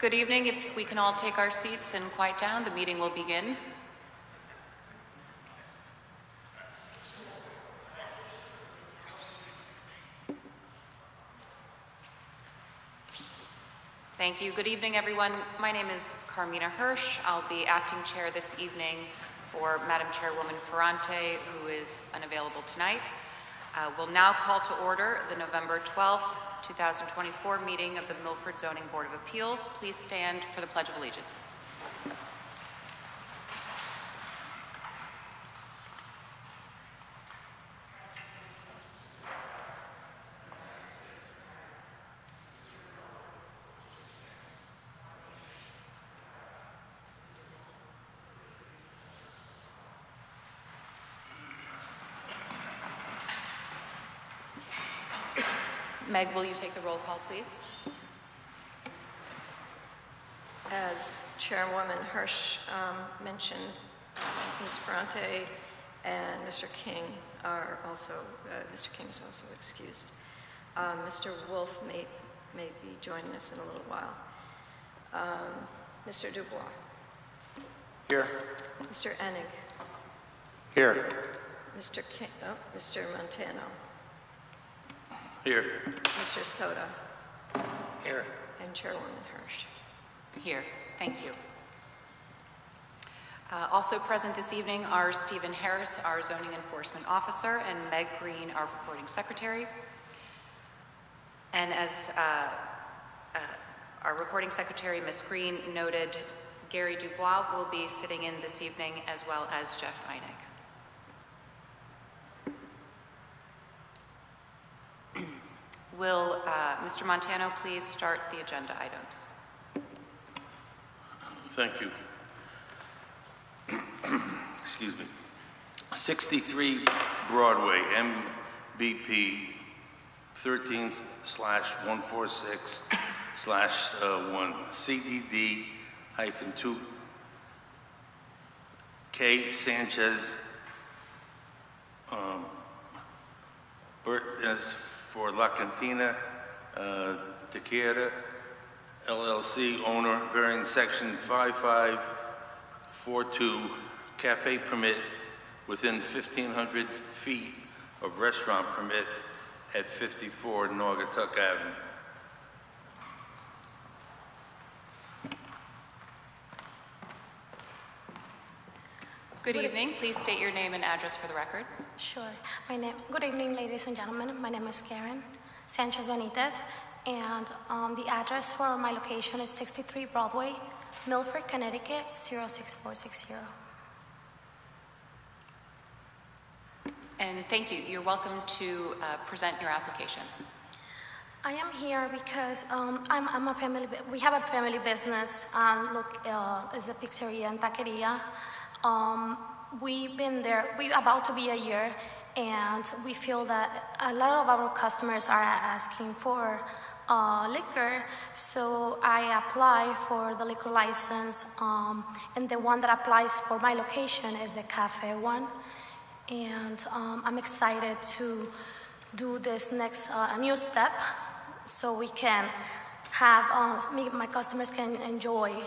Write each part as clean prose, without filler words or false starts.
Good evening. If we can all take our seats and quiet down, the meeting will begin. Thank you. Good evening, everyone. My name is Carmina Hirsch. I'll be acting chair this evening for Madam Chairwoman Ferrante, who is unavailable tonight. We'll now call to order the November 12th, 2024 meeting of the Milford Zoning Board of Appeals. Please stand for the Pledge of Allegiance. Meg, will you take the roll call, please? As Chairwoman Hirsch mentioned, Ms. Ferrante and Mr. King are also, Mr. King is also excused. Mr. Wolf may be joining us in a little while. Mr. Dubois. Here. Mr. Enig. Here. Mr. King, Mr. Montano. Here. Mr. Soda. Here. And Chairwoman Hirsch. Here. Thank you. Also present this evening are Stephen Harris, our Zoning Enforcement Officer, and Meg Green, our Recording Secretary. And as our Recording Secretary, Ms. Green, noted, Gary Dubois will be sitting in this evening, as well as Jeff Einig. Will Mr. Montano please start the agenda items? Thank you. Excuse me. 63 Broadway, MBP 13/146/1 CDD-2 K. Sanchez Bertez for La Cantina Tequila LLC owner, varying section 5542 cafe permit within 1,500 feet of restaurant permit at 54 Naugatuck Avenue. Good evening. Please state your name and address for the record. Sure. Good evening, ladies and gentlemen. My name is Karen Sanchez Benitez, and the address for my location is 63 Broadway, Milford, Connecticut, 06460. And thank you. You're welcome to present your application. I am here because I'm a family. We have a family business. It's a pizzeria and taqueria. We've been there. We're about to be a year, and we feel that a lot of our customers are asking for liquor. So I apply for the liquor license, and the one that applies for my location is the cafe one. And I'm excited to do this next new step, so we can have my customers can enjoy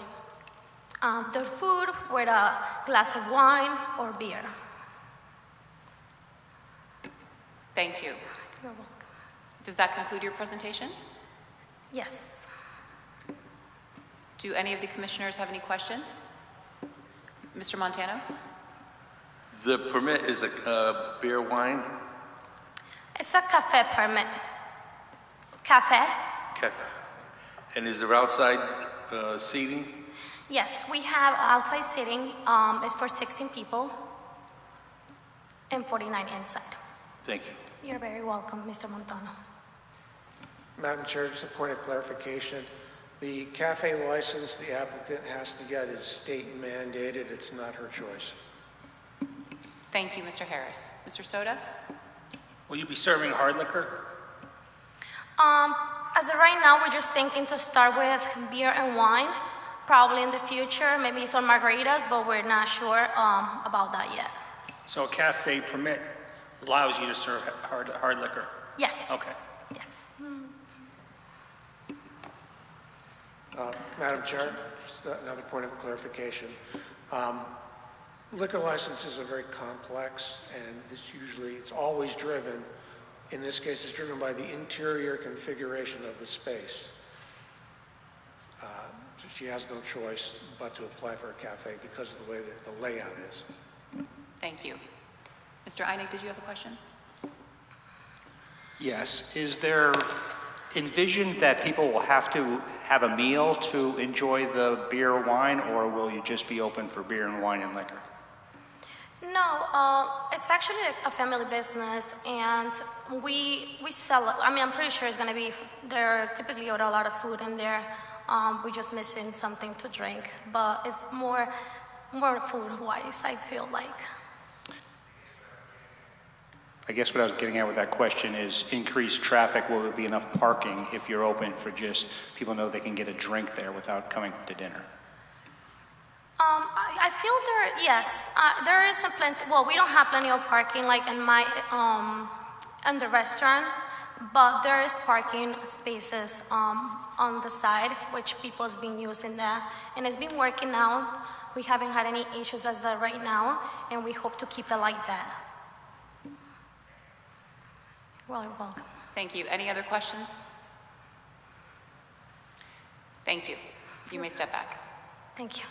their food with a glass of wine or beer. Thank you. You're welcome. Does that conclude your presentation? Yes. Do any of the commissioners have any questions? Mr. Montano? The permit is a beer wine? It's a cafe permit. Cafe? Okay. And is there outside seating? Yes, we have outside seating. It's for 16 people and 49 inside. Thank you. You're very welcome, Mr. Montano. Madam Chair, just a point of clarification. The cafe license the applicant has to get is state mandated. It's not her choice. Thank you, Mr. Harris. Mr. Soda? Will you be serving hard liquor? As of right now, we're just thinking to start with beer and wine. Probably in the future, maybe some margaritas, but we're not sure about that yet. So a cafe permit allows you to serve hard liquor? Yes. Okay. Yes. Madam Chair, just another point of clarification. Liquor licenses are very complex, and it's always driven, in this case, it's driven by the interior configuration of the space. So she has no choice but to apply for a cafe because of the way that the layout is. Thank you. Mr. Einig, did you have a question? Yes. Is there envisioned that people will have to have a meal to enjoy the beer or wine, or will you just be open for beer and wine and liquor? No, it's actually a family business, and we sell it. I mean, I'm pretty sure it's gonna be, there typically order a lot of food in there. We're just missing something to drink, but it's more food-wise, I feel like. I guess what I was getting at with that question is increased traffic. Will there be enough parking if you're open for just people know they can get a drink there without coming to dinner? I feel yes, there is a plenty. Well, we don't have plenty of parking like in in the restaurant, but there is parking spaces on the side, which people's been using that, and it's been working out. We haven't had any issues as of right now, and we hope to keep it like that. Well, you're welcome. Thank you. Any other questions? Thank you. You may step back. Thank you.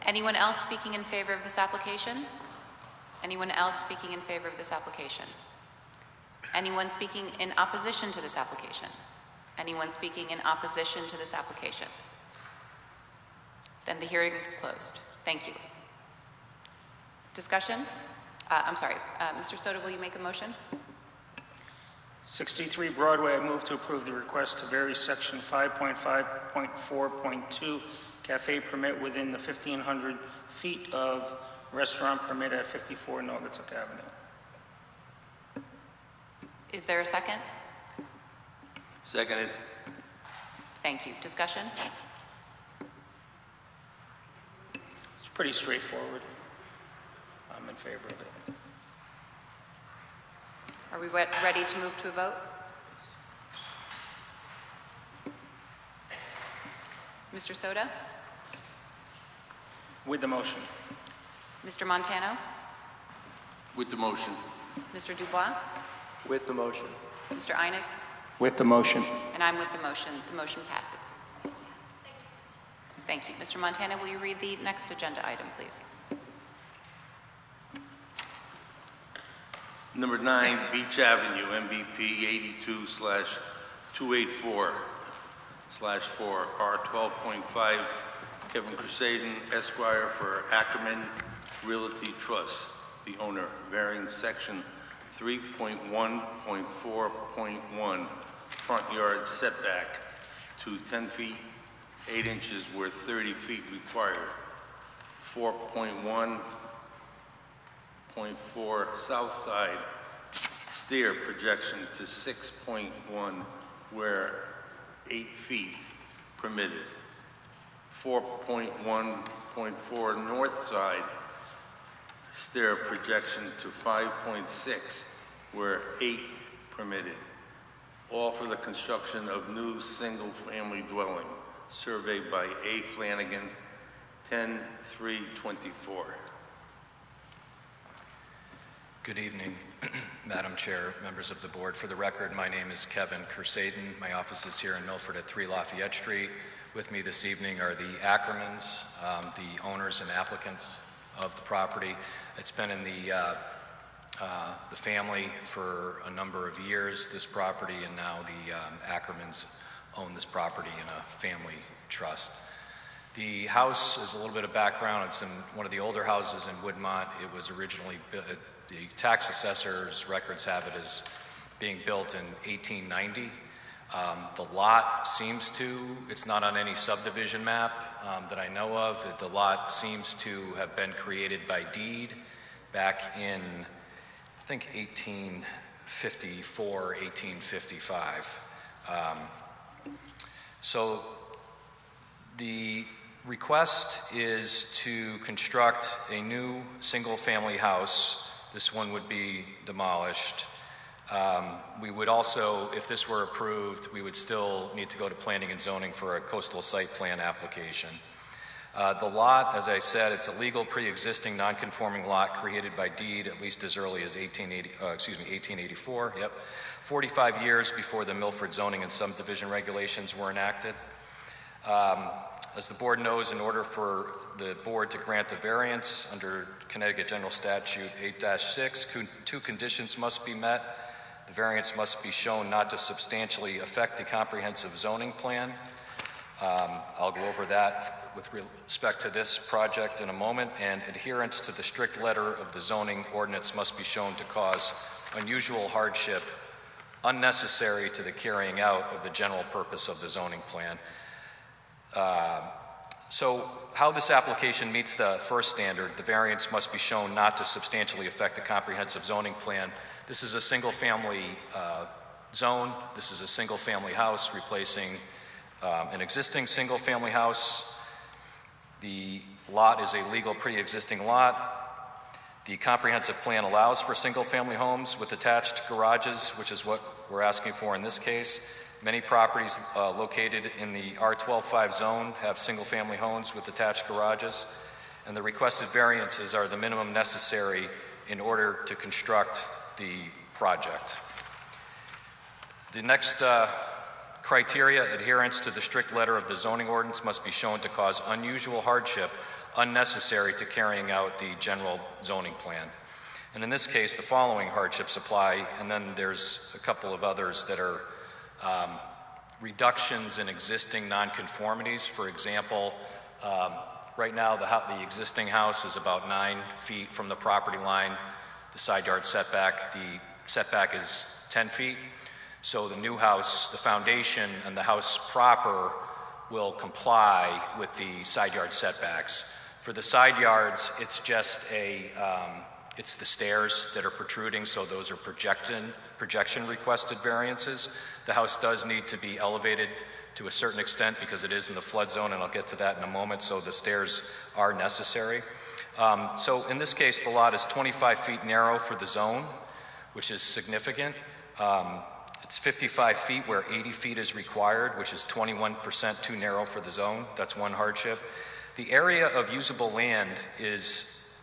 Anyone else speaking in favor of this application? Anyone else speaking in favor of this application? Anyone speaking in opposition to this application? Anyone speaking in opposition to this application? Then the hearing is closed. Thank you. Discussion? I'm sorry, Mr. Soto, will you make a motion? 63 Broadway, I move to approve the request to vary section 5.5.4.2 cafe permit within the 1,500 feet of restaurant permit at 54 Naugatuck Avenue. Is there a second? Seconded. Thank you. Discussion? It's pretty straightforward. I'm in favor of it. Are we ready to move to a vote? Mr. Soto? With the motion. Mr. Montano? With the motion. Mr. Dubois? With the motion. Mr. Einig? With the motion. And I'm with the motion. The motion passes. Thank you. Mr. Montana, will you read the next agenda item, please? Number 9, Beach Avenue, MVP 82/284/4, R12.5, Kevin Crusaden, Esquire, for Ackerman Realty Trust, the owner, varying section 3.1.4.1, front yard setback to 10 feet, 8 inches where 30 feet required. 4.1.4 south side stair projection to 6.1 where 8 feet permitted. 4.1.4 north side stair projection to 5.6 where 8 permitted. All for the construction of new single-family dwelling, surveyed by A. Flanagan, 10/3/24. Good evening, Madam Chair, members of the board. For the record, my name is Kevin Crusaden. My office is here in Milford at 3 Lafayette Street. With me this evening are the Ackermans, the owners and applicants of the property. It's been in the family for a number of years, this property, and now the Ackermans own this property in a family trust. The house is a little bit of background. It's in one of the older houses in Woodmont. It was originally built, the tax assessor's records have it as being built in 1890. The lot seems to, it's not on any subdivision map that I know of. The lot seems to have been created by deed back in, I think, 1854, 1855. So the request is to construct a new single-family house. This one would be demolished We would also, if this were approved, we would still need to go to planning and zoning for a coastal site plan application. The lot, as I said, it's a legal pre-existing non-conforming lot created by deed at least as early as 1884, 45 years before the Milford zoning and subdivision regulations were enacted. As the board knows, in order for the board to grant the variance under Connecticut General Statute 8-6, two conditions must be met. The variance must be shown not to substantially affect the comprehensive zoning plan. I'll go over that with respect to this project in a moment, and adherence to the strict letter of the zoning ordinance must be shown to cause unusual hardship unnecessary to the carrying out of the general purpose of the zoning plan. So how this application meets the first standard, the variance must be shown not to substantially affect the comprehensive zoning plan. This is a single-family zone. This is a single-family house replacing an existing single-family house. The lot is a legal pre-existing lot. The comprehensive plan allows for single-family homes with attached garages, which is what we're asking for in this case. Many properties located in the R12-5 zone have single-family homes with attached garages, and the requested variances are the minimum necessary in order to construct the project. The next criteria, adherence to the strict letter of the zoning ordinance must be shown to cause unusual hardship unnecessary to carrying out the general zoning plan. And in this case, the following hardships apply, and then there's a couple of others that are reductions in existing nonconformities. For example, right now the existing house is about 9 feet from the property line. The side yard setback, the setback is 10 feet. So the new house, the foundation and the house proper will comply with the side yard setbacks. For the side yards, it's just it's the stairs that are protruding, so those are projection requested variances. The house does need to be elevated to a certain extent because it is in the flood zone, and I'll get to that in a moment, so the stairs are necessary. So in this case, the lot is 25 feet narrow for the zone, which is significant. It's 55 feet where 80 feet is required, which is 21% too narrow for the zone. That's one hardship. The area of usable land is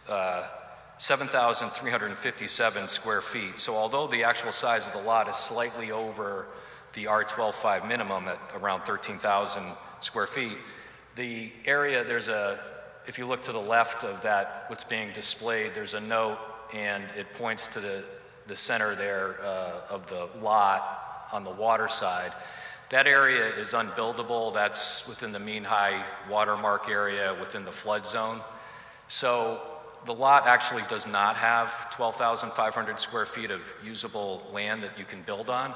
7,357 square feet. So although the actual size of the lot is slightly over the R12-5 minimum at around 13,000 square feet, the area, if you look to the left of that, what's being displayed, there's a note, and it points to the center there of the lot on the water side. That area is unbuildable. That's within the mean high watermark area within the flood zone. So the lot actually does not have 12,500 square feet of usable land that you can build on.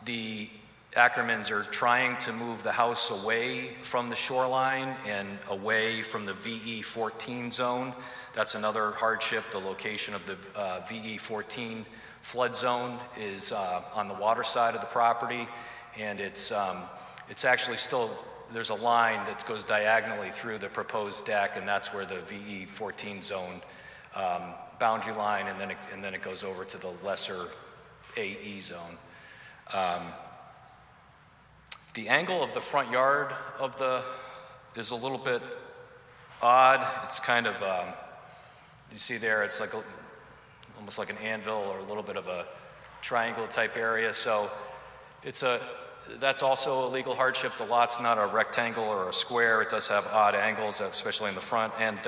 The Ackermans are trying to move the house away from the shoreline and away from the VE14 zone. That's another hardship. The location of the VE14 flood zone is on the water side of the property, and it's actually still, there's a line that goes diagonally through the proposed deck, and that's where the VE14 zone boundary line, and then it goes over to the lesser AE zone. The angle of the front yard is a little bit odd. It's kind of, you see there, it's like almost like an anvil or a little bit of a triangle type area. So that's also a legal hardship. The lot's not a rectangle or a square. It does have odd angles, especially in the front. And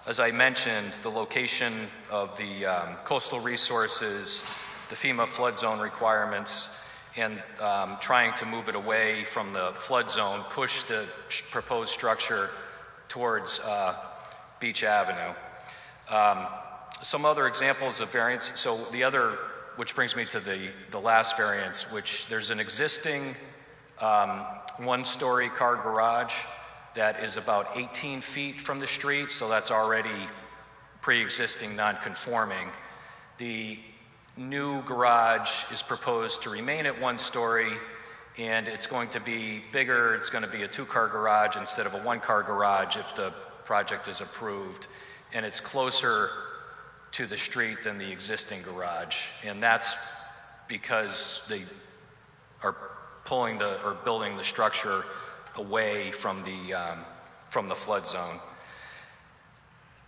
as I mentioned, the location of the coastal resources, the FEMA flood zone requirements, and trying to move it away from the flood zone, push the proposed structure towards Beach Avenue. Some other examples of variance. So the other, which brings me to the last variance, which there's an existing one-story car garage that is about 18 feet from the street, so that's already pre-existing non-conforming. The new garage is proposed to remain at one story, and it's going to be bigger. It's going to be a two-car garage instead of a one-car garage if the project is approved, and it's closer to the street than the existing garage. And that's because they are pulling or building the structure away from the flood zone.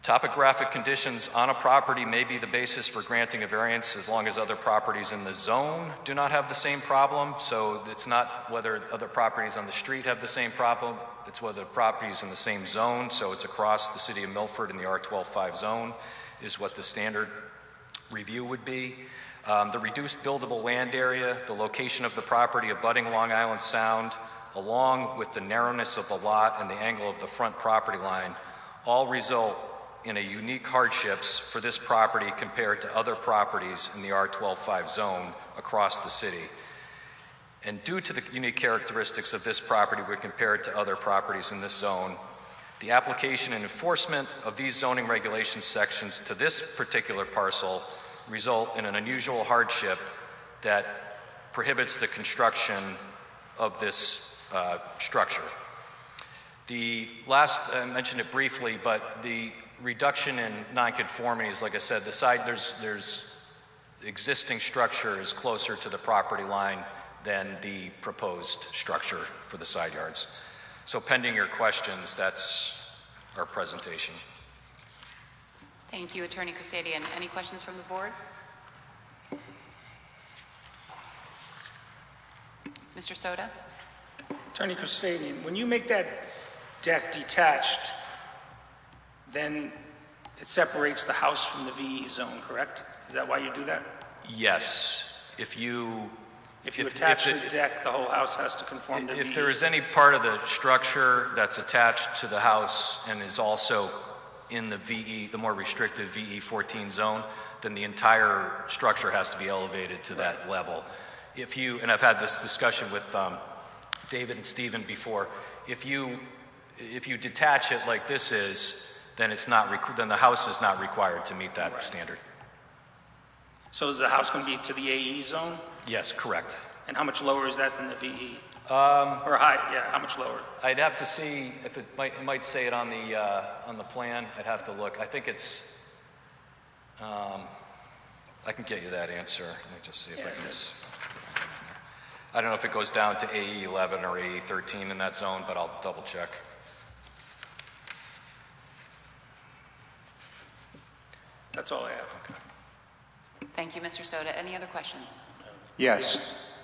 Topographic conditions on a property may be the basis for granting a variance as long as other properties in the zone do not have the same problem. So it's not whether other properties on the street have the same problem, it's whether properties in the same zone, so it's across the city of Milford in the R12-5 zone is what the standard review would be. The reduced buildable land area, the location of the property abutting Long Island Sound, along with the narrowness of the lot and the angle of the front property line, all result in a unique hardships for this property compared to other properties in the R12-5 zone across the city. And due to the unique characteristics of this property when compared to other properties in this zone, the application and enforcement of these zoning regulation sections to this particular parcel result in an unusual hardship that prohibits the construction of this structure. The last, I mentioned it briefly, but the reduction in nonconformities, like I said, the side, there's existing structure is closer to the property line than the proposed structure for the side yards. So pending your questions, that's our presentation. Thank you, Attorney Custodian. Any questions from the board? Mr. Soda? Attorney Custodian, when you make that deck detached, then it separates the house from the VE zone, correct? Is that why you do that? Yes, if you attach the deck, the whole house has to conform to VE. If there is any part of the structure that's attached to the house and is also in the VE, the more restrictive VE 14 zone, then the entire structure has to be elevated to that level. If you, and I've had this discussion with David and Stephen before, if you detach it like this is, then then the house is not required to meet that standard. So is the house going to be to the AE zone? Yes, correct. And how much lower is that than the VE? Or high, yeah, how much lower? I'd have to see if it might say it on the plan. I'd have to look. I think it's, I can get you that answer. Let me just see if I can. I don't know if it goes down to AE 11 or AE 13 in that zone, but I'll double check. That's all I have. Okay. Thank you, Mr. Soda. Any other questions? Yes.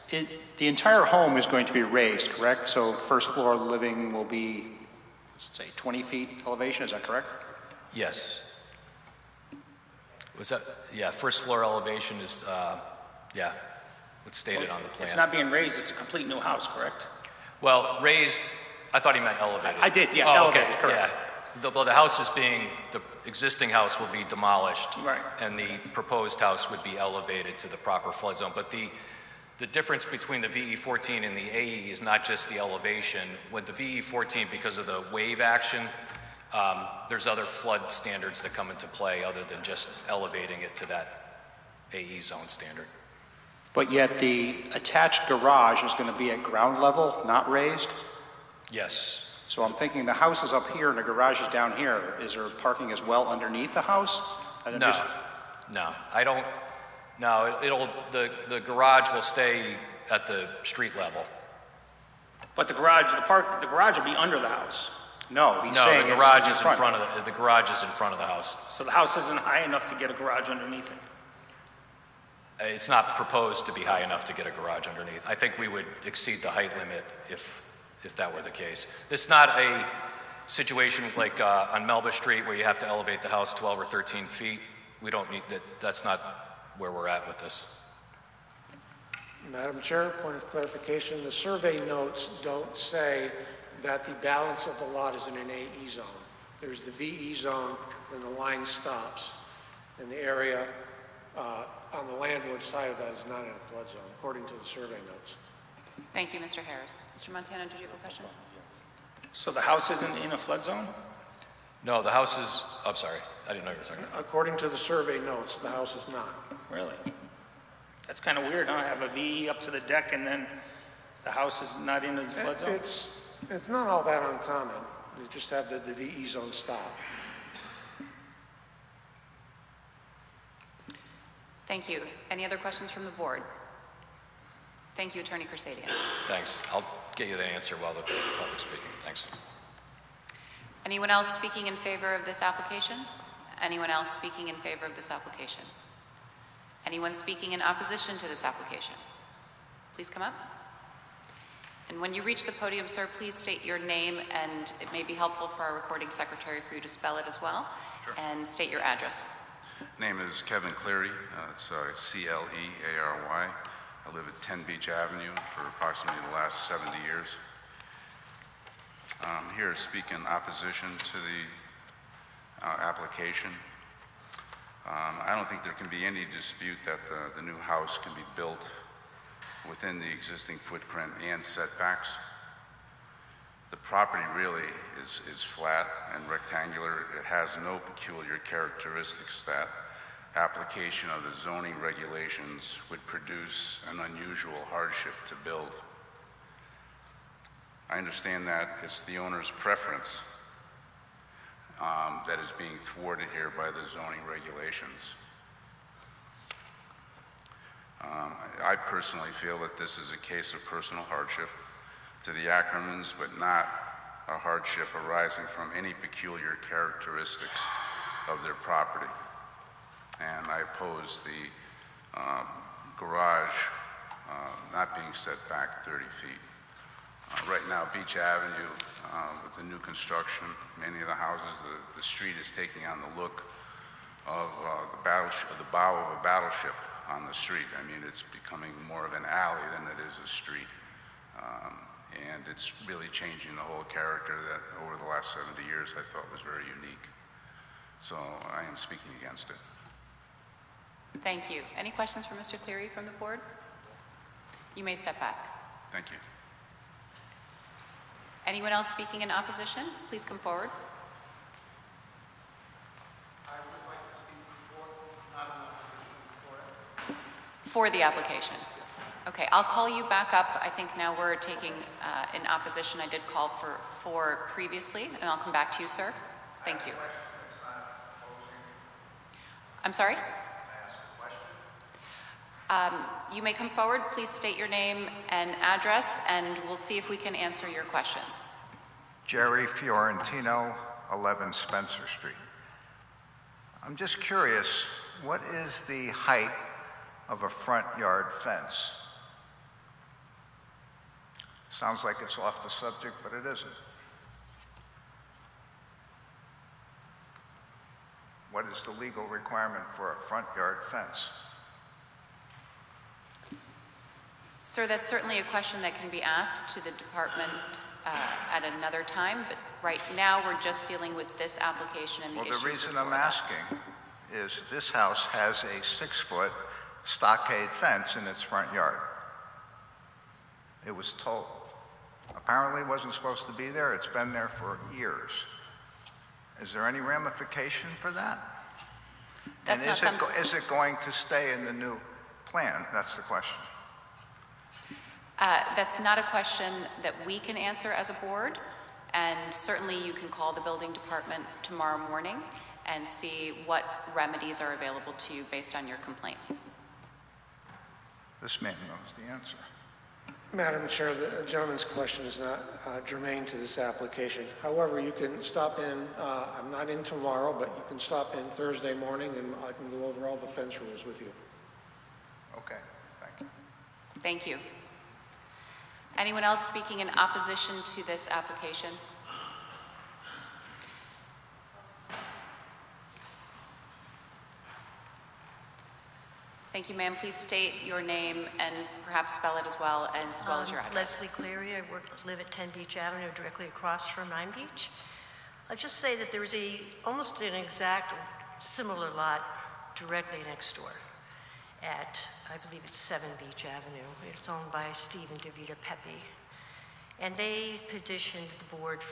The entire home is going to be raised, correct? So first floor living will be, let's say, 20 feet elevation, is that correct? Yes. Was that, yeah, first floor elevation is, yeah, what's stated on the plan. It's not being raised, it's a complete new house, correct? Well, raised, I thought he meant elevated. I did, yeah, Oh, elevated, okay, correct. yeah. The house is being, the existing house will be demolished. Right. And the proposed house would be elevated to the proper flood zone. But the difference between the VE 14 and the AE is not just the elevation. With the VE 14, because of the wave action, there's other flood standards that come into play other than just elevating it to that AE zone standard. But yet the attached garage is going to be at ground level, not raised? Yes. So I'm thinking the house is up here and the garage is down here. Is there parking as well underneath the house? No, I don't, no, the garage will stay at the street level. But the garage will be under the house. No, he's No, saying the it's garage is in front of the garage is in front of the house. So the house isn't high enough to get a garage underneath it. It's not proposed to be high enough to get a garage underneath. I think we would exceed the height limit if that were the case. This is not a situation like on Melba Street where you have to elevate the house 12 or 13 feet. We don't need that. That's not where we're at with this. Madam Chair, point of clarification, the survey notes don't say that the balance of the lot is in an AE zone. There's the VE zone, and the line stops, and the area on the landward side of that is not in a flood zone, according to the survey notes. Thank you, Mr. Harris. Mr. Montana, did you have a question? So the house isn't in a flood zone? No, the house is, I'm sorry, I didn't know you were talking about. According to the survey notes, the house is not. Really? That's kind of weird, huh? I have a VE up to the deck and then the house is not in the flood zone? It's not all that uncommon. You just have the VE zone stop. Thank you. Any other questions from the board? Thank you, Attorney Kersadian. Thanks. I'll get you the answer while the public's speaking. Thanks. Anyone else speaking in favor of this application? Anyone else speaking in favor of this application? Anyone speaking in opposition to this application? Please come up. And when you reach the podium, sir, please state your name, and it may be helpful for our recording secretary for you to spell it as well. Sure. And state your address. Name is Kevin Cleary. It's C-L-E-A-R-Y. I live at 10 Beach Avenue for approximately the last 70 years. I'm here to speak in opposition to the application. I don't think there can be any dispute that the new house can be built within the existing footprint and setbacks. The property really is flat and rectangular. It has no peculiar characteristics that application of the zoning regulations would produce an unusual hardship to build. I understand that it's the owner's preference that is being thwarted here by the zoning regulations. I personally feel that this is a case of personal hardship to the Ackermans, but not a hardship arising from any peculiar characteristics of their property. And I oppose the garage not being set back 30 feet. Right now, Beach Avenue, with the new construction, many of the houses, the street is taking on the look of the bow of a battleship on the street. I mean, it's becoming more of an alley than it is a street. And it's really changing the whole character that over the last 70 years I thought was very unique. So I am speaking against it. Thank you. Any questions for Mr. Cleary from the board? You may step back. Thank you. Anyone else speaking in opposition? Please come forward. I would like to speak before, not in opposition, for it. For the application? Okay, I'll call you back up. I think now we're taking in opposition. I did call for previously, and I'll come back to you, sir. Thank you. I'm sorry? You may come forward. Please state your name and address, and we'll see if we can answer your question. Jerry Fiorentino, 11 Spencer Street. I'm just curious, what is the height of a front yard fence? Sounds like it's off the subject, but it isn't. What is the legal requirement for a front yard fence? Sir, that's certainly a question that can be asked to the department at another time, but right now we're just dealing with this application and the issues. Well, the reason before I'm that. asking is this house has a 6-foot stockade fence in its front yard. It was told. Apparently it wasn't supposed to be there. It's been there for years. Is there any ramification for that? That's and not is it going to stay in the new plan? That's the question. That's not a question that we can answer as a board, and certainly you can call the building department tomorrow morning and see what remedies are available to you based on your complaint. This man knows the answer. Madam Chair, the gentleman's question is not germane to this application. However, you can stop in, I'm not in tomorrow, but you can stop in Thursday morning and I can go over all the fence rules with you. Okay, thank you. Thank you. Anyone else speaking in opposition to this application? Thank you, ma'am. Please state your name and perhaps spell it as well as your address. Leslie Cleary. I live at 10 Beach Avenue, directly across from 9 Beach. I'll just say that there is almost an exact similar lot directly next door at, I believe it's 7 Beach Avenue. It's owned by Steve and Davida Pepe. And they petitioned the board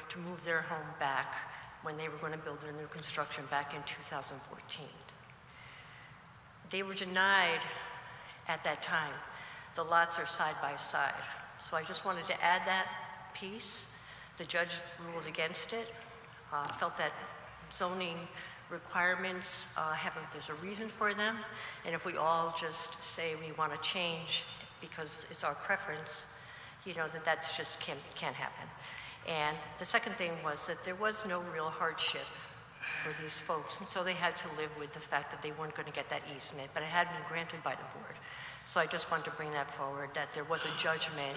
to move their home back when they were going to build their new construction back in 2014. They were denied at that time. The lots are side by side. So I just wanted to add that piece. The judge ruled against it, felt that zoning requirements there's a reason for them, and if we all just say we want to change because it's our preference, that's just can't happen. And the second thing was that there was no real hardship for these folks, and so they had to live with the fact that they weren't going to get that easement, but it had been granted by the board. So I just wanted to bring that forward, that there was a judgment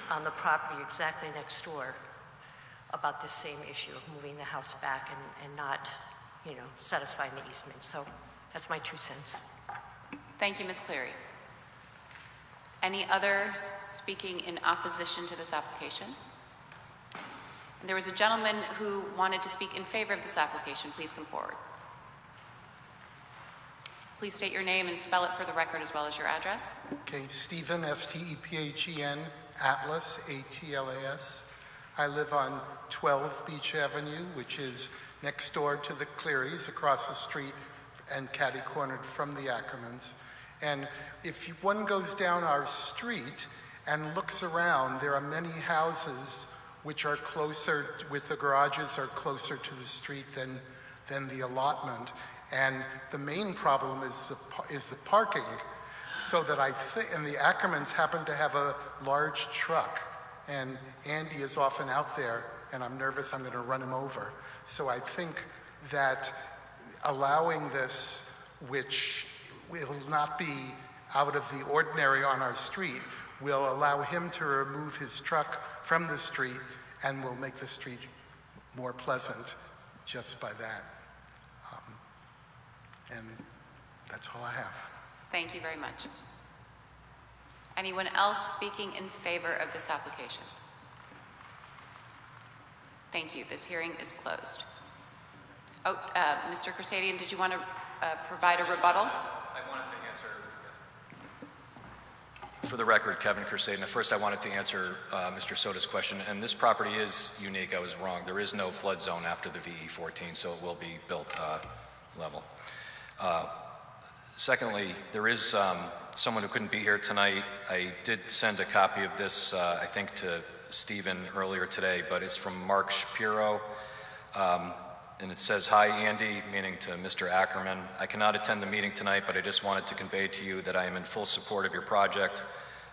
on the property exactly next door about this same issue of moving the house back and not, satisfying the easement. So that's my 2 cents. Thank you, Ms. Cleary. Any others speaking in opposition to this application? And there was a gentleman who wanted to speak in favor of this application. Please come forward. Please state your name and spell it for the record as well as your address. Okay, Stephen, S-T-E-P-H-E-N, Atlas, A-T-L-A-S. I live on 12 Beach Avenue, which is next door to the Clearys, across the street and catty-cornered from the Ackermans. And if one goes down our street and looks around, there are many houses which are closer, with the garages are closer to the street than the allotment. And the main problem is the parking, so that and the Ackermans happen to have a large truck, and Andy is often out there, and I'm nervous I'm going to run him over. So I think that allowing this, which will not be out of the ordinary on our street, will allow him to remove his truck from the street and will make the street more pleasant just by that. And that's all I have. Thank you very much. Anyone else speaking in favor of this application? Thank you. This hearing is closed. Oh, Mr. Kersadian, did you want to provide a rebuttal? I wanted to answer, for the record, Kevin Kersadian. First, I wanted to answer Mr. Soda's question, and this property is unique. I was wrong. There is no flood zone after the VE 14, so it will be built level. Secondly, there is someone who couldn't be here tonight. I did send a copy of this, I think, to Stephen earlier today, but it's from Mark Shapiro, and it says, "Hi, Andy," meaning to Mr. Ackerman. "I cannot attend the meeting tonight, but I just wanted to convey to you that I am in full support of your project.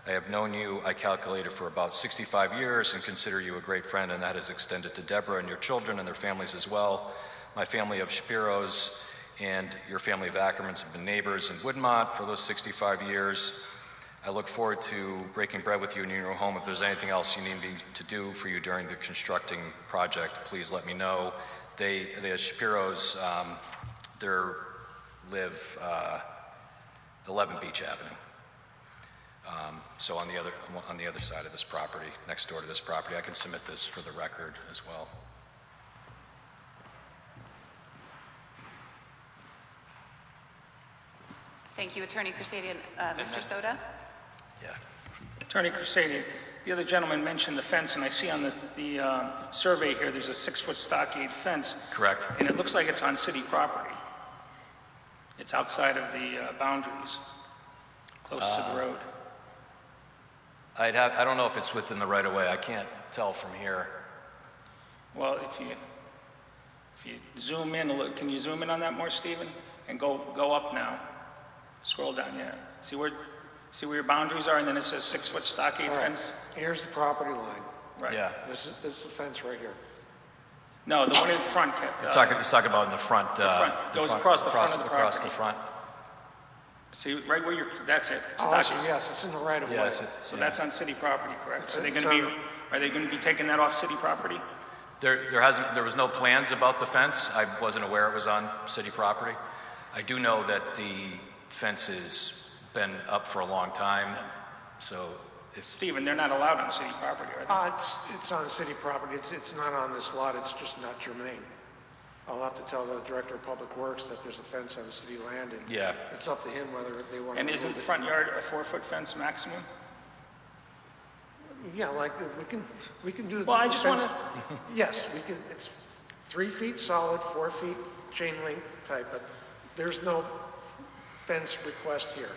I have known you, I calculated, for about 65 years and consider you a great friend, and that is extended to Deborah and your children and their families as well. My family of Shapiros and your family of Ackermans have been neighbors in Woodmont for those 65 years. I look forward to breaking bread with you in your new home. If there's anything else you need me to do for you during the constructing project, please let me know." The Shapiros, they live 11 Beach Avenue. So on the other side of this property, next door to this property. I can submit this for the record as well. Thank you, Attorney Kersadian. Mr. Soda? Yeah. Attorney Kersadian, the other gentleman mentioned the fence, and I see on the survey here, there's a 6-foot stockade fence. Correct. And it looks like it's on city property. It's outside of the boundaries, close to the road. I don't know if it's within the right-of-way. I can't tell from here. Well, if you zoom in a little, can you zoom in on that more, Stephen? And go up now. Scroll down, yeah. See where your boundaries are, and then it says 6-foot stockade All right, fence? here's the property line. Right. Yeah. This is the fence right here. No, the one in front. He's talking about in the front. Goes across the front of the Across property. the front. See, right where that's it. Oh, I see, Stockade. yes, it's in the right of way. Yes. So that's on city property, correct? So are they It's going to be taking that off city property? There was no plans about the fence. I wasn't aware it was on city property. I do know that the fence has been up for a long time, so if Stephen, they're not allowed on city property, are they? It's on city property. It's not on this lot. It's just not germane. I'll have to tell the Director of Public Works that there's a fence on city land, and Yeah. it's up to him whether they want to. And isn't the front yard a 4-foot fence maximum? Yeah, like, we can do. Well, I just the fence. wanna- Yes, we can, it's 3 feet solid, 4 feet chain link type, but there's no fence request here.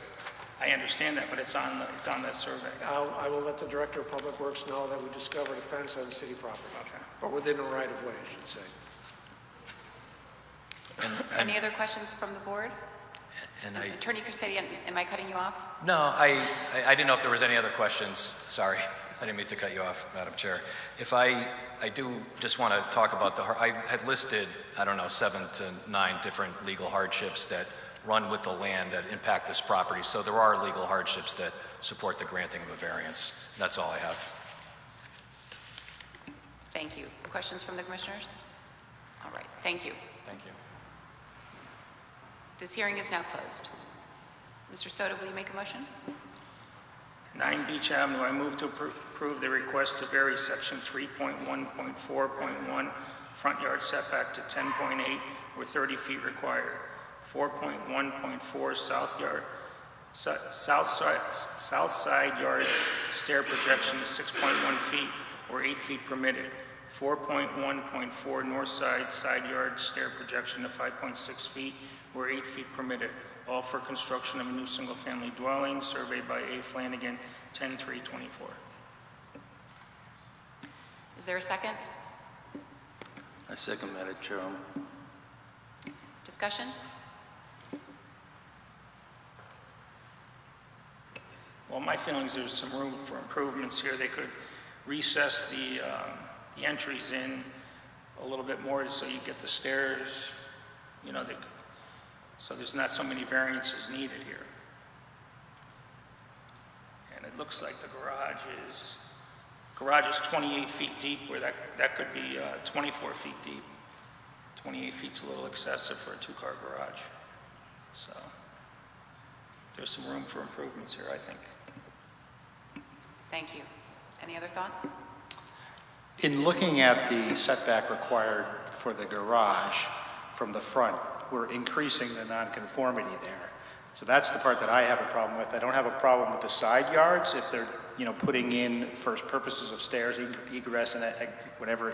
I understand that, but it's on the survey. I will let the Director of Public Works know that we discovered a fence on city property. Okay. Or within a right of way, I should say. Any other questions from the board? And Attorney Cressetti, am I cutting you off? no, I didn't know if there was any other questions. Sorry, I didn't mean to cut you off, Madam Chair. If I do just want to talk about I had listed, I don't know, 7 to 9 different legal hardships that run with the land that impact this property. So there are legal hardships that support the granting of a variance. That's all I have. Thank you. Questions from the commissioners? All right, thank you. Thank you. This hearing is now closed. Mr. Soto, will you make a motion? 9 Beach Avenue, I move to approve the request to vary section 3.1.4.1 front yard setback to 10.8 where 30 feet required. 4.1.4 south side yard stair projection to 6.1 feet or 8 feet permitted. 4.1.4 north side yard stair projection to 5.6 feet or 8 feet permitted, all for construction of a new single-family dwelling, surveyed by A. Flanagan, 10/3/24. Is there a second? I second, Madam Chairman. Discussion? Well, my feelings, there's some room for improvements here. They could recess the entries in a little bit more so you get the stairs, so there's not so many variances needed here. And it looks like the garage is 28 feet deep, where that could be 24 feet deep. 28 feet's a little excessive for a 2-car garage. So there's some room for improvements here, I think. Thank you. Any other thoughts? In looking at the setback required for the garage from the front, we're increasing the nonconformity there. So that's the part that I have a problem with. I don't have a problem with the side yards if they're, putting in for purposes of stairs, egress, and whatever,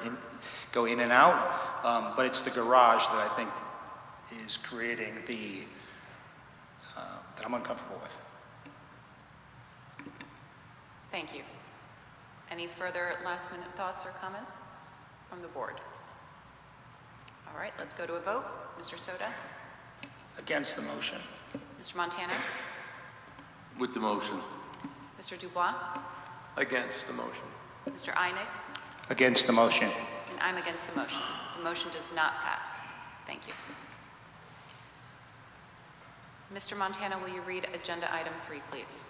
go in and out. But it's the garage that I think is creating that I'm uncomfortable with. Thank you. Any further last-minute thoughts or comments from the board? All right, let's go to a vote. Mr. Soto? Against the motion. Mr. Montana? With the motion. Mr. Dubois? Against the motion. Mr. Einig? Against the motion. And I'm against the motion. The motion does not pass. Thank you. Mr. Montana, will you read agenda item 3, please?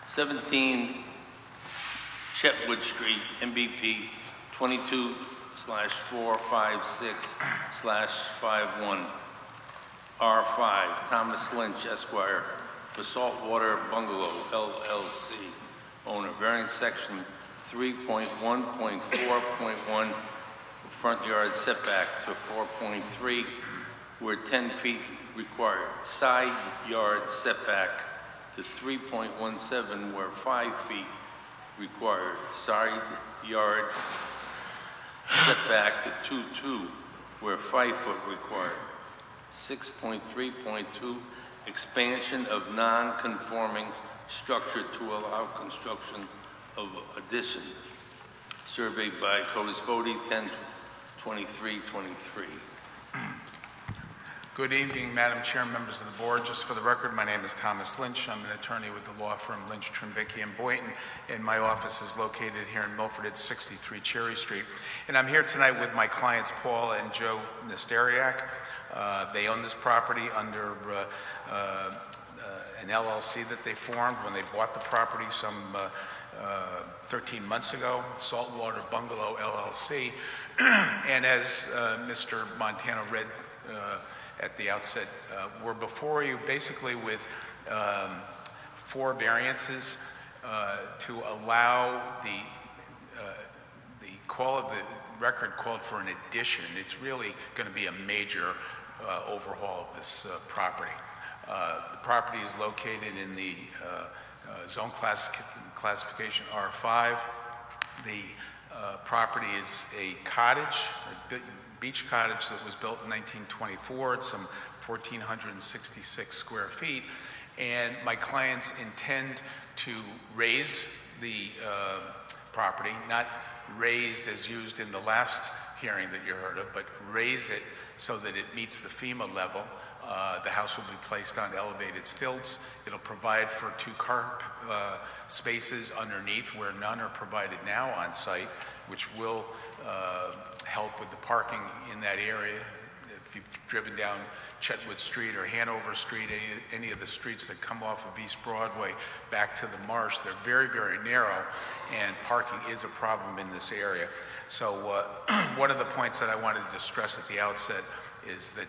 "17 Chetwood Street, MBP 22/456/51, R5, Thomas Lynch Esquire, for Saltwater Bungalow, LLC, owner, variance section 3.1.4.1, front yard setback to 4.3, where 10 feet required. Side yard setback to 3.17, where 5 feet required. Side yard setback to 2.2, where 5 foot required. 6.3.2, expansion of non-conforming structure to allow construction of addition. Surveyed by Codispoti, 10/23/23. Good evening, Madam Chair, members of the board. Just for the record, my name is Thomas Lynch. I'm an attorney with the law firm Lynch, Trimbicki, and Boynton, and my office is located here in Milford at 63 Cherry Street. And I'm here tonight with my clients, Paul and Joe Nesteriak. They own this property under an LLC that they formed when they bought the property some 13 months ago, Saltwater Bungalow LLC. And as Mr. Montana read at the outset, we're before you basically with 4 variances to allow the record called for an addition. It's really going to be a major overhaul of this property. The property is located in the zone classification R5. The property is a cottage, a beach cottage that was built in 1924. It's some 1,466 square feet. And my clients intend to raise the property, not raised as used in the last hearing that you heard of, but raise it so that it meets the FEMA level. The house will be placed on elevated stilts. It'll provide for 2 car spaces underneath where none are provided now on site, which will help with the parking in that area. If you've driven down Chetwood Street or Hanover Street, any of the streets that come off of East Broadway back to the marsh, they're very, very narrow, and parking is a problem in this area. So one of the points that I wanted to stress at the outset is that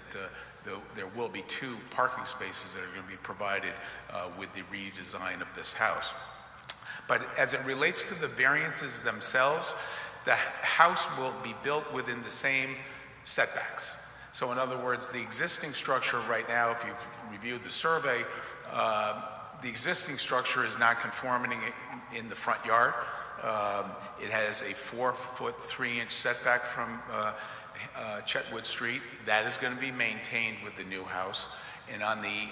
there will be 2 parking spaces that are going to be provided with the redesign of this house. But as it relates to the variances themselves, the house will be built within the same setbacks. So in other words, the existing structure right now, if you've reviewed the survey, the existing structure is not conforming in the front yard. It has a 4-foot 3-inch setback from Chetwood Street. That is going to be maintained with the new house. And on the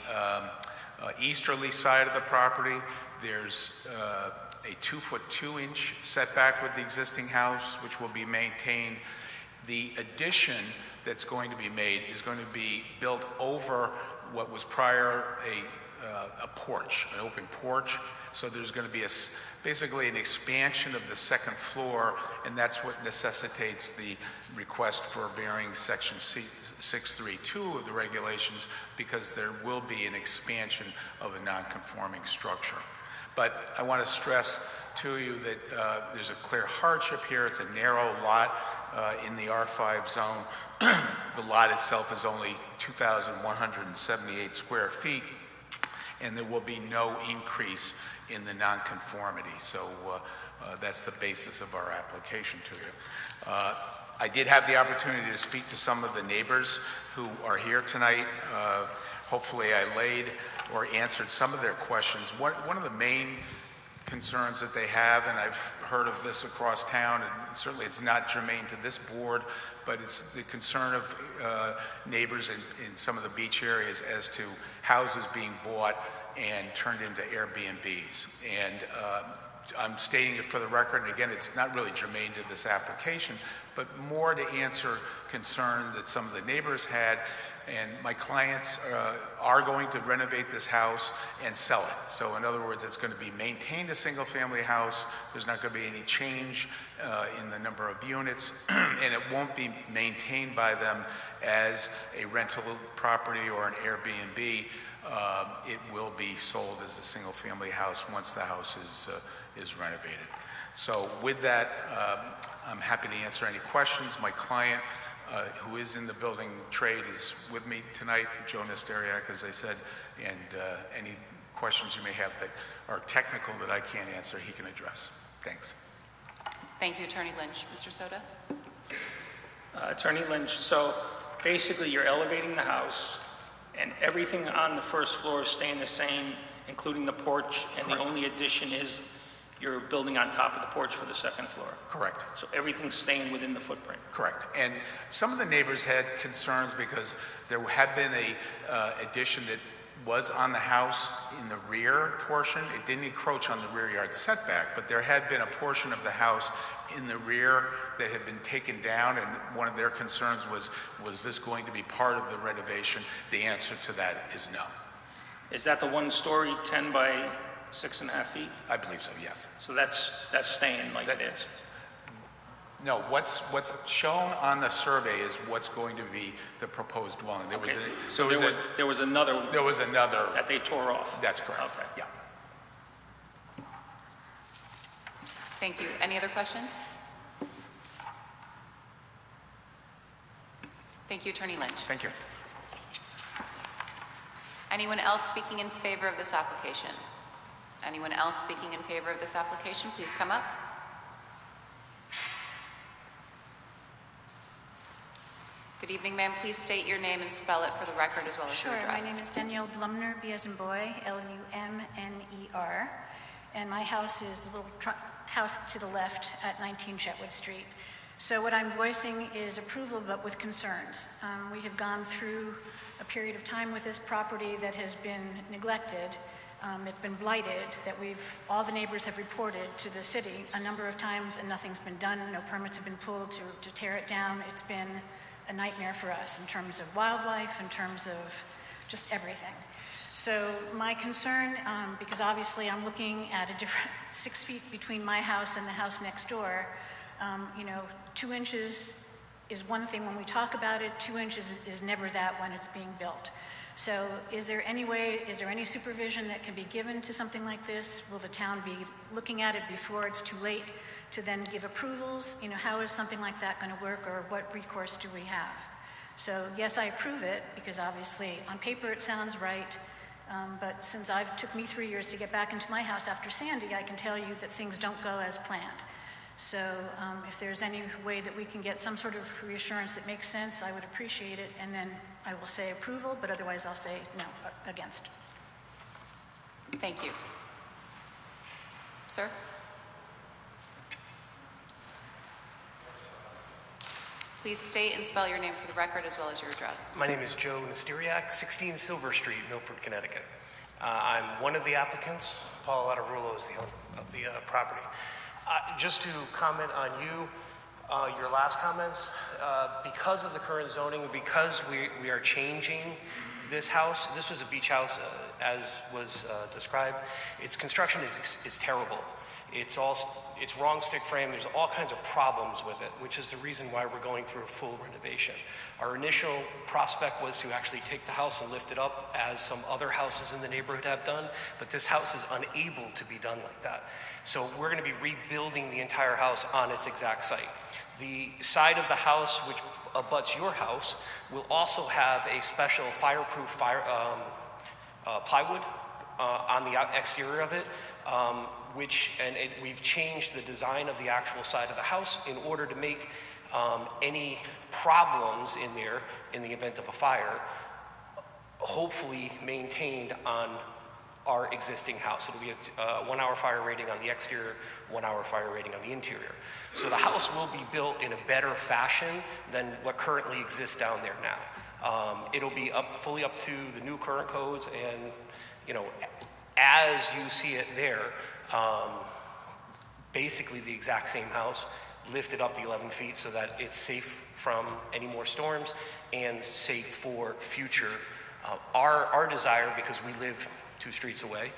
easterly side of the property, there's a 2-foot 2-inch setback with the existing house, which will be maintained. The addition that's going to be made is going to be built over what was prior a porch, an open porch. So there's going to be basically an expansion of the second floor, and that's what necessitates the request for varying section 632 of the regulations, because there will be an expansion of a non-conforming structure. But I want to stress to you that there's a clear hardship here. It's a narrow lot in the R5 zone. The lot itself is only 2,178 square feet, and there will be no increase in the nonconformity. So that's the basis of our application to you. I did have the opportunity to speak to some of the neighbors who are here tonight. Hopefully I laid or answered some of their questions. One of the main concerns that they have, and I've heard of this across town, and certainly it's not germane to this board, but it's the concern of neighbors in some of the beach areas as to houses being bought and turned into Airbnbs. And I'm stating it for the record, and again, it's not really germane to this application, but more to answer concern that some of the neighbors had. And my clients are going to renovate this house and sell it. So in other words, it's going to be maintained a single-family house. There's not going to be any change in the number of units, and it won't be maintained by them as a rental property or an Airbnb. It will be sold as a single-family house once the house is renovated. So with that, I'm happy to answer any questions. My client, who is in the building trade, is with me tonight, Joe Nesteriak, as I said, and any questions you may have that are technical that I can't answer, he can address. Thanks. Thank you, Attorney Lynch. Mr. Soto? Attorney Lynch, so basically you're elevating the house and everything on the first floor is staying the same, including the porch, and Correct. the only addition is you're building on top of the porch for the second floor. Correct. So everything's staying within the footprint. Correct. And some of the neighbors had concerns because there had been a addition that was on the house in the rear portion. It didn't encroach on the rear yard setback, but there had been a portion of the house in the rear that had been taken down, and one of their concerns was this going to be part of the renovation? The answer to that is no. Is that the one story, 10 by 6.5 feet? I believe so, yes. So that's staying like it is? No, what's shown on the survey is what's going to be the proposed dwelling. There Okay. was So there was another there was another. that they tore off? That's correct. Okay. Yeah. Thank you. Any other questions? Thank you, Attorney Lynch. Thank you. Anyone else speaking in favor of this application? Anyone else speaking in favor of this application, please come up. Good evening, ma'am. Please state your name and spell it for the record as well as your Sure, address. my name is Danielle Blumner, B as in boy, Lumner, and my house is the little house to the left at 19 Chetwood Street. So what I'm voicing is approval, but with concerns. We have gone through a period of time with this property that has been neglected. that's been blighted, that all the neighbors have reported to the city a number of times, and nothing's been done. No permits have been pulled to tear it down. It's been a nightmare for us in terms of wildlife, in terms of just everything. So my concern, because obviously I'm looking at a different 6 feet between my house and the house next door, 2 inches is one thing when we talk about it, 2 inches is never that when it's being built. So is there any supervision that can be given to something like this? Will the town be looking at it before it's too late to then give approvals? How is something like that going to work, or what recourse do we have? So yes, I approve it, because obviously on paper it sounds right, but since it took me 3 years to get back into my house after Sandy, I can tell you that things don't go as planned. So if there's any way that we can get some sort of reassurance that makes sense, I would appreciate it, and then I will say approval, but otherwise I'll say no, against. Thank you. Sir? Please state and spell your name for the record as well as your address. My name is Joe Nesteriak, 16 Silver Street, Milford, Connecticut. I'm one of the applicants. Paul Lattarulo is the owner of the property. Just to comment on your last comments, because of the current zoning, because we are changing this house, this was a beach house as was described, its construction is terrible. It's wrong stick frame, there's all kinds of problems with it, which is the reason why we're going through a full renovation. Our initial prospect was to actually take the house and lift it up as some other houses in the neighborhood have done, but this house is unable to be done like that. So we're going to be rebuilding the entire house on its exact site. The side of the house, which abuts your house, will also have a special fireproof plywood on the exterior of it, we've changed the design of the actual side of the house in order to make any problems in there in the event of a fire hopefully maintained on our existing house. It'll be a 1 hour fire rating on the exterior, 1 hour fire rating on the interior. So the house will be built in a better fashion than what currently exists down there now. It'll be fully up to the new current codes, and as you see it there, basically the exact same house, lifted up the 11 feet so that it's safe from any more storms and safe for future. Our desire, because we live 2 streets away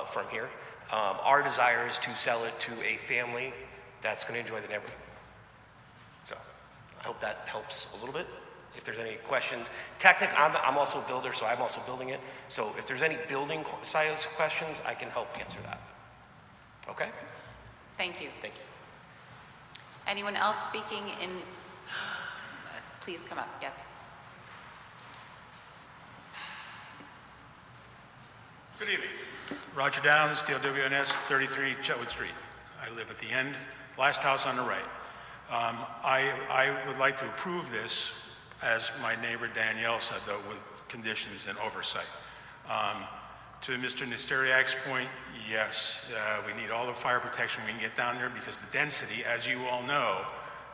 from here, our desire is to sell it to a family that's going to enjoy the neighborhood. So I hope that helps a little bit. If there's any questions, technically, I'm also a builder, so I'm also building it. So if there's any building size questions, I can help answer that. Okay? Thank you. Thank you. Anyone else speaking in, please come up, yes. Good evening. Roger Downs, DLWNS, 33 Chetwood Street. I live at the end, last house on the right. I would like to approve this, as my neighbor Danielle said, though, with conditions and oversight. To Mr. Nesteriak's point, yes, we need all the fire protection we can get down there, because the density, as you all know,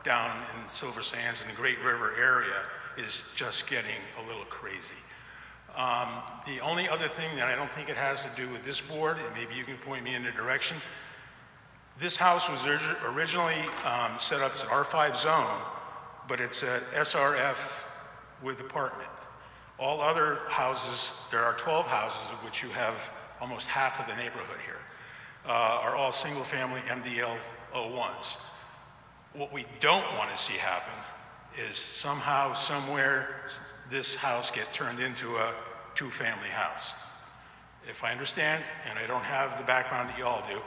down in Silver Sands and the Great River area is just getting a little crazy. The only other thing that I don't think it has to do with this board, and maybe you can point me in a direction, this house was originally set up as an R5 zone, but it's an SRF with apartment. All other houses, there are 12 houses of which you have almost half of the neighborhood here, are all single-family MDL 01s. What we don't want to see happen is somehow, somewhere, this house get turned into a 2-family house. If I understand, and I don't have the background that you all do,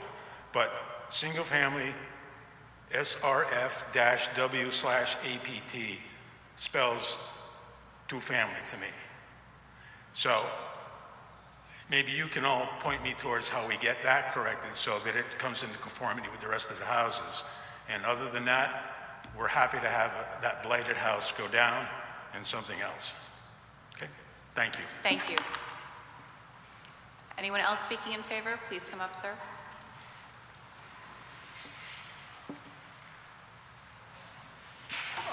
but single-family SRF-W/APT spells 2-family to me. So maybe you can all point me towards how we get that corrected so that it comes into conformity with the rest of the houses. And other than that, we're happy to have that blighted house go down and something else. Okay? Thank you. Thank you. Anyone else speaking in favor? Please come up, sir.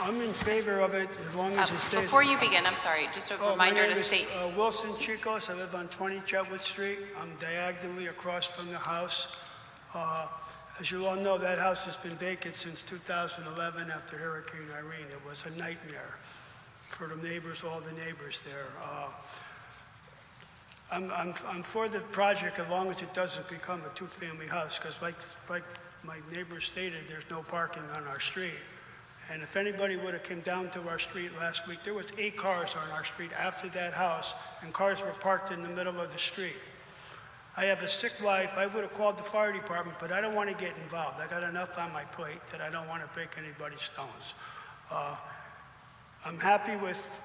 I'm in favor of it as long as it stays. Before you begin, I'm sorry, just a reminder to state. My name is Wilson Chicos. I live on 20 Chetwood Street. I'm diagonally across from the house. As you all know, that house has been vacant since 2011 after Hurricane Irene. It was a nightmare for the neighbors, all the neighbors there. I'm for the project as long as it doesn't become a two-family house, because like my neighbor stated, there's no parking on our street. And if anybody would have come down to our street last week, there was 8 cars on our street after that house, and cars were parked in the middle of the street. I have a sick wife. I would have called the fire department, but I don't want to get involved. I got enough on my plate that I don't want to break anybody's stones. I'm happy with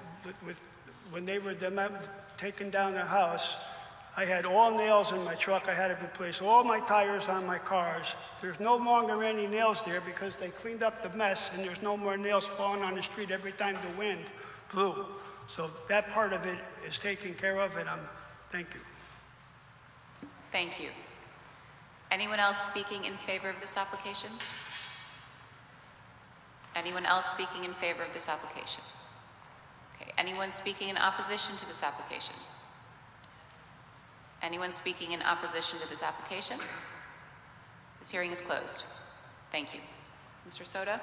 when they were taking down the house. I had all nails in my truck. I had to replace all my tires on my cars. There's no longer any nails there because they cleaned up the mess, and there's no more nails falling on the street every time the wind blew. So that part of it is taken care of, and thank you. Thank you. Anyone else speaking in favor of this application? Anyone else speaking in favor of this application? Okay. Anyone speaking in opposition to this application? Anyone speaking in opposition to this application? This hearing is closed. Thank you. Mr. Soto?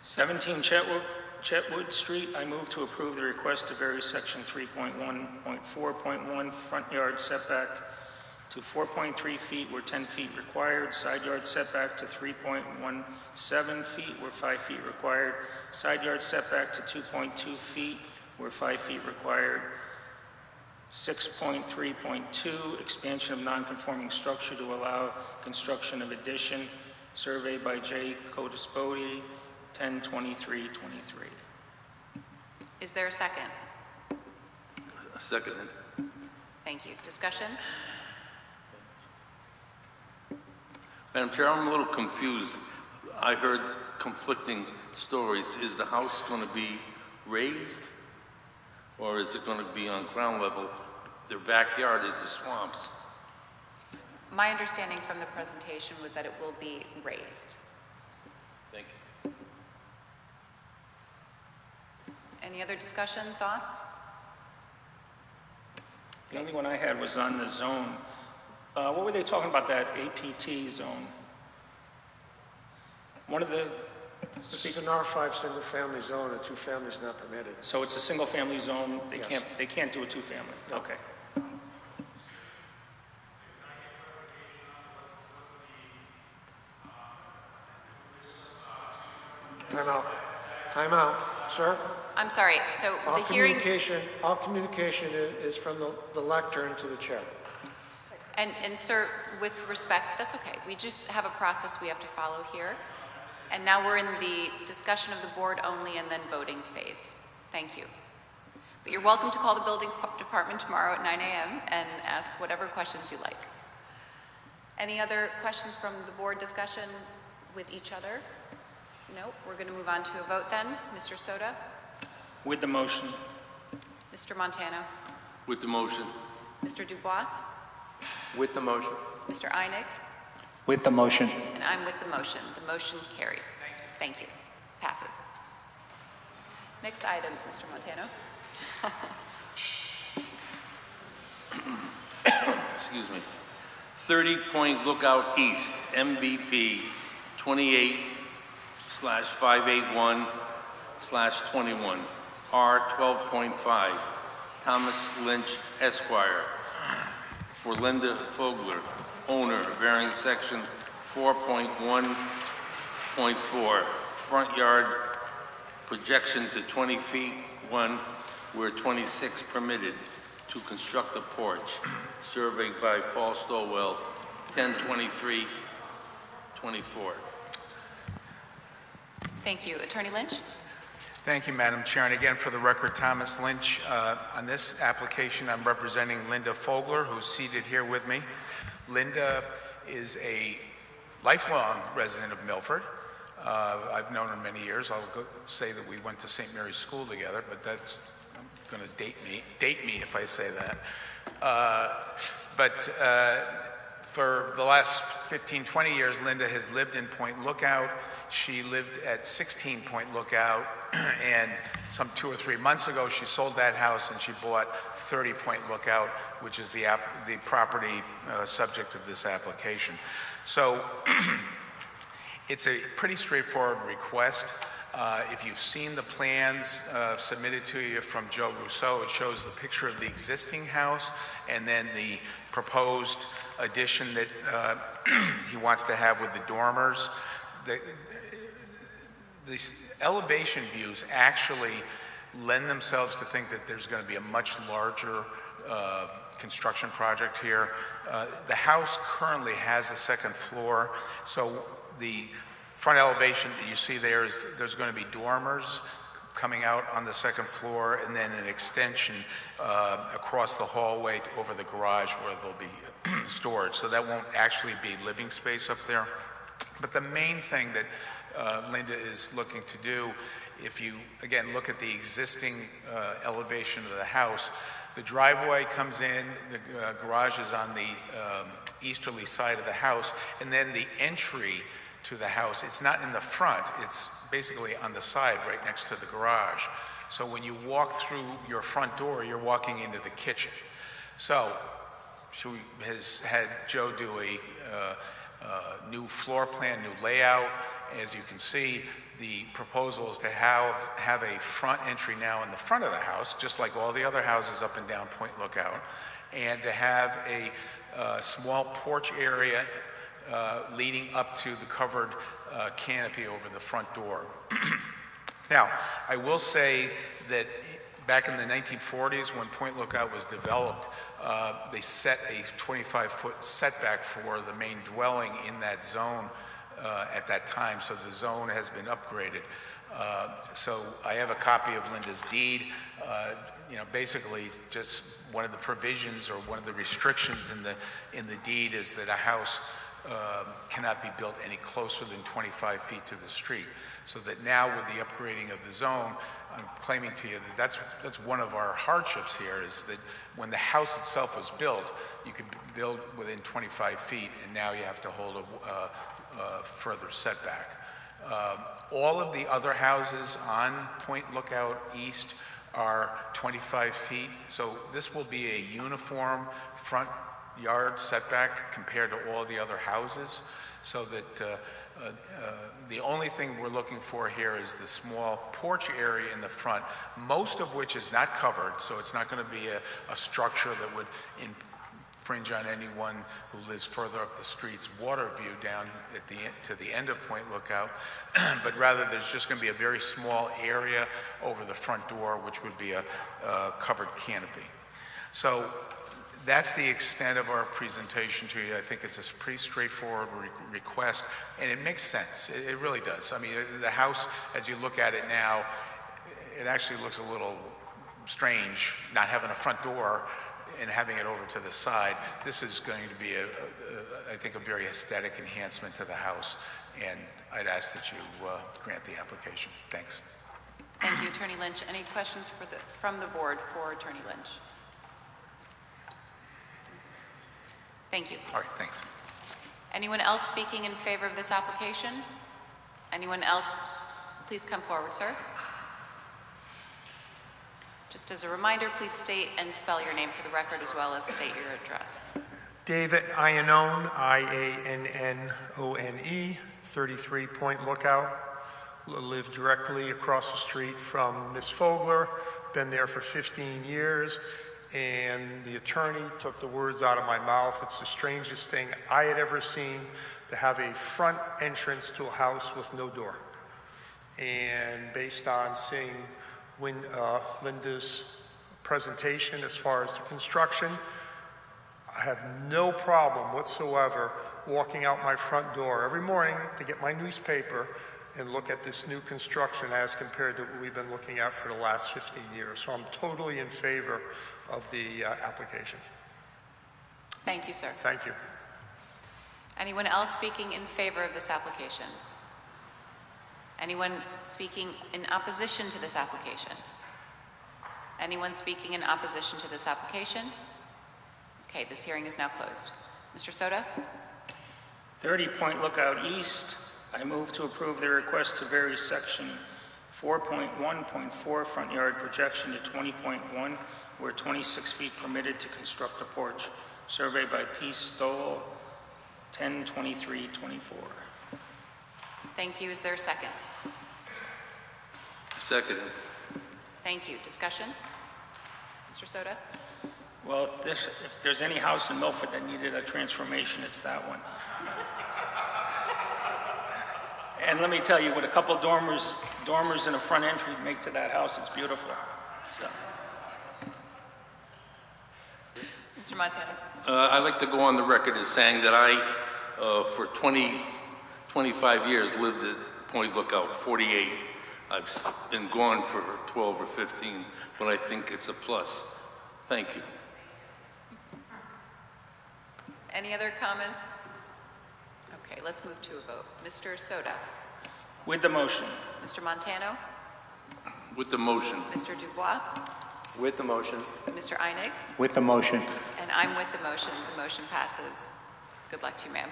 17 Chetwood Street, I move to approve the request to vary section 3.1.4.1 front yard setback to 4.3 feet where 10 feet required, side yard setback to 3.17 feet where 5 feet required, side yard setback to 2.2 feet where 5 feet required, 6.3.2, expansion of non-conforming structure to allow construction of addition, survey by J. Codispoti, 10/23/23. Is there a second? Seconded. Thank you. Discussion? Madam Chair, I'm a little confused. I heard conflicting stories. Is the house going to be raised, or is it going to be on ground level? Their backyard is the swamps. My understanding from the presentation was that it will be raised. Thank you. Any other discussion, thoughts? The only one I had was on the zone. What were they talking about, that APT zone? One of the... This is an R5 single-family zone. A two-family is not permitted. So it's a single-family zone. Yes. They can't do a two-family. No. Okay. Time out, sir. I'm sorry. So the hearing... All communication is from the lectern to the chair. And sir, with respect, that's okay. We just have a process we have to follow here. And now we're in the discussion of the board only and then voting phase. Thank you. But you're welcome to call the building department tomorrow at 9 a.m. and ask whatever questions you like. Any other questions from the board discussion with each other? No, we're going to move on to a vote then. Mr. Soto? With the motion. Mr. Montano? With the motion. Mr. Dubois? With the motion. Mr. Einig? With the motion. And I'm with the motion. The motion carries. Thank you. Passes. Next item, Mr. Montano. Excuse me. 30 Point Lookout East, MVP 28/581/21, R12.5, Thomas Lynch Esquire, for Linda Fogler, owner, varying section 4.1.4, front yard projection to 20 feet, 1, where 26 permitted, to construct a porch, surveyed by Paul Stowell, 10/23/24. Thank you. Attorney Lynch? Thank you, Madam Chair. And again, for the record, Thomas Lynch. On this application, I'm representing Linda Fogler, who's seated here with me. Linda is a lifelong resident of Milford. I've known her many years. I'll say that we went to St. Mary's School together, but that's going to date me if I say that. For the last 15, 20 years, Linda has lived in Point Lookout. She lived at 16 Point Lookout, and some 2 or 3 months ago, she sold that house and she bought 30 Point Lookout, which is the property subject of this application. So it's a pretty straightforward request. If you've seen the plans submitted to you from Joe Rousseau, it shows the picture of the existing house and then the proposed addition that he wants to have with the dormers. The elevation views actually lend themselves to think that there's going to be a much larger construction project here. The house currently has a second floor, so the front elevation that you see there is there's going to be dormers coming out on the second floor, and then an extension across the hallway over the garage where there'll be storage. So that won't actually be living space up there. But the main thing that Linda is looking to do, if you, again, look at the existing elevation of the house, the driveway comes in, the garage is on the easterly side of the house, and then the entry to the house, it's not in the front, it's basically on the side right next to the garage. So when you walk through your front door, you're walking into the kitchen. So she has had Joe do a new floor plan, new layout. As you can see, the proposal is to have a front entry now in the front of the house, just like all the other houses up and down Point Lookout, and to have a small porch area leading up to the covered canopy over the front door. Now, I will say that back in the 1940s, when Point Lookout was developed, they set a 25-foot setback for the main dwelling in that zone at that time, so the zone has been upgraded. So I have a copy of Linda's deed. Basically, just one of the provisions or one of the restrictions in the deed is that a house cannot be built any closer than 25 feet to the street. So that now with the upgrading of the zone, I'm claiming to you that that's one of our hardships here, is that when the house itself was built, you could build within 25 feet, and now you have to hold a further setback. All of the other houses on Point Lookout East are 25 feet, so this will be a uniform front yard setback compared to all the other houses, so that the only thing we're looking for here is the small porch area in the front, most of which is not covered, so it's not going to be a structure that would infringe on anyone who lives further up the street's water view down at to the end of Point Lookout, but rather there's just going to be a very small area over the front door, which would be a covered canopy. So that's the extent of our presentation to you. I think it's a pretty straightforward request, and it makes sense. It really does. I mean, the house, as you look at it now, it actually looks a little strange not having a front door and having it over to the side. This is going to be, I think, a very aesthetic enhancement to the house, and I'd ask that you grant the application. Thanks. Thank you, Attorney Lynch. Any questions from the board for Attorney Lynch? Thank you. All right, thanks. Anyone else speaking in favor of this application? Anyone else? Please come forward, sir. Just as a reminder, please state and spell your name for the record, as well as state your address. David Iannone, I-A-N-N-O-N-E, 33 Point Lookout. Live directly across the street from Miss Fogler. Been there for 15 years. And the attorney took the words out of my mouth. It's the strangest thing I had ever seen, to have a front entrance to a house with no door. And based on seeing Linda's presentation as far as the construction, I have no problem whatsoever walking out my front door every morning to get my newspaper and look at this new construction as compared to what we've been looking at for the last 15 years. So I'm totally in favor of the application. Thank you, sir. Thank you. Anyone else speaking in favor of this application? Anyone speaking in opposition to this application? Anyone speaking in opposition to this application? Okay, this hearing is now closed. Mr. Soto? 30 Point Lookout East, I move to approve the request to vary section 4.1.4 front yard projection to 20.1, where 26 feet permitted to construct a porch. Survey by P. Stoll, 10/23/24. Thank you. Is there a second? Seconded. Thank you. Discussion? Mr. Soto? Well, if there's any house in Milford that needed a transformation, it's that one. And let me tell you, with a couple dormers in the front entry make to that house, it's beautiful. So, Mr. Montana? I'd like to go on the record as saying that I, for 25 years, lived at Point Lookout, 48. I've been gone for 12 or 15, but I think it's a plus. Thank you. Any other comments? Okay, let's move to a vote. Mr. Soto? with the motion. Mr. Montano? With the motion. Mr. Dubois? With the motion. Mr. Einig? With the motion. And I'm with the motion. The motion passes. Good luck to you, ma'am.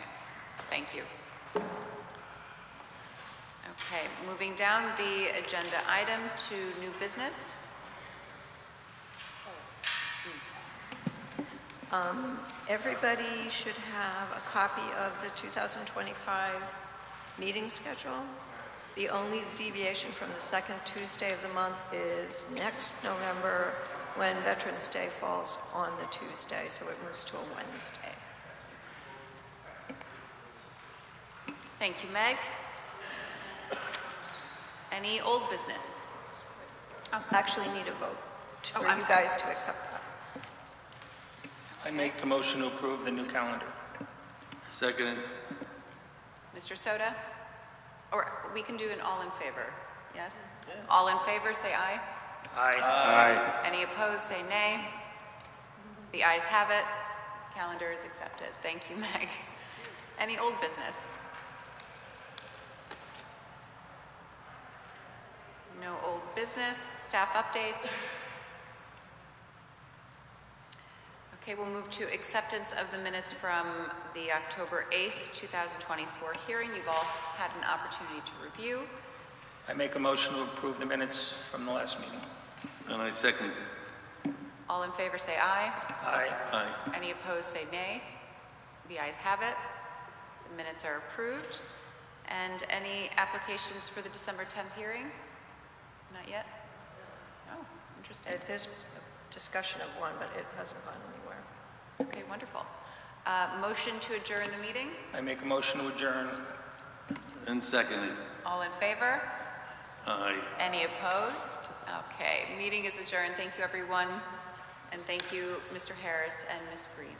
Thank you. Okay, moving down the agenda item to new business. Everybody should have a copy of the 2025 meeting schedule. The only deviation from the second Tuesday of the month is next November, when Veterans Day falls on the Tuesday, so it moves to a Wednesday. Thank you, Meg. Any old business? Actually need a vote for I'm you sorry. guys to accept that. I make a motion to approve the new calendar. Second. Mr. Soto? Or we can do an all in favor, yes? All in favor, say aye. Aye. Aye. Any opposed, say nay. The ayes have it. Calendar is accepted. Thank you, Meg. Any old business? No old business. Staff updates? Okay, we'll move to acceptance of the minutes from the October 8th, 2024 hearing. You've all had an opportunity to review. I make a motion to approve the minutes from the last meeting. And I second. All in favor, say aye. Aye. Aye. Any opposed, say nay. The ayes have it. The minutes are approved. And any applications for the December 10th hearing? Not yet? Oh, interesting. There's a discussion of one, but it hasn't gone anywhere. Okay, wonderful. Motion to adjourn the meeting? I make a motion to adjourn. And seconded. All in favor? Aye. Any opposed? Okay, meeting is adjourned. Thank you, everyone. And thank you, Mr. Harris and Ms. Green.